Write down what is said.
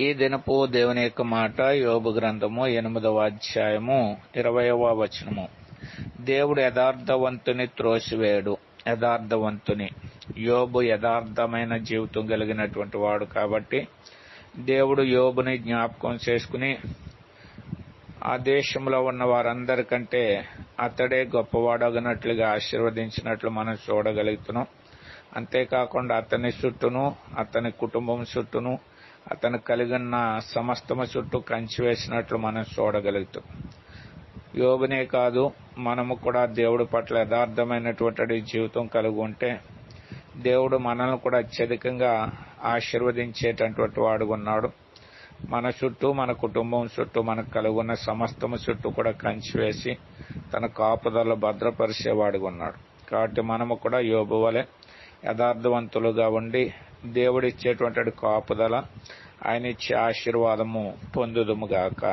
ఈ దినపు దేవుని యొక్క మాట యోబు గ్రంథము 8వ అధ్యాయము 20వ వచనము. దేవుడు యథార్థవంతుని త్రోసివేయడు. యథార్థవంతుని యోబు యథార్థమైన జీవితం కలిగినటువంటి వాడు కాబట్టి దేవుడు యోబుని జ్ఞాపకం చేసుకుని ఆ దేశంలో ఉన్న వారందరికంటే అతడే గొప్పవాడగినట్లుగా ఆశీర్వదించినట్లు మనం చూడగలుగుతున్నాం. అంతేకాకుండా అతని చుట్టూను, అతని కుటుంబం చుట్టూను, అతను కలిగిన సమస్తము చుట్టూ కంచి వేసినట్లు మనం చూడగలుగుతాం. యోబునే కాదు, మనము కూడా దేవుడి పట్ల యథార్థమైనటువంటి జీవితం కలిగి ఉంటే దేవుడు మనల్ని కూడా అత్యధికంగా ఆశీర్వదించేటటువంటి వాడు ఉన్నాడు. మన చుట్టూ, మన కుటుంబం చుట్టూ, మనకు కలుగున్న సమస్తము చుట్టూ కూడా కంచి వేసి తన కాపుదల భద్రపరిచేవాడు ఉన్నాడు. కాబట్టి మనము కూడా యోబు వలె యథార్థవంతులుగా ఉండి దేవుడిచ్చేటువంటి కాపుదల, ఆయన ఇచ్చే ఆశీర్వాదము పొందుదుముగాక.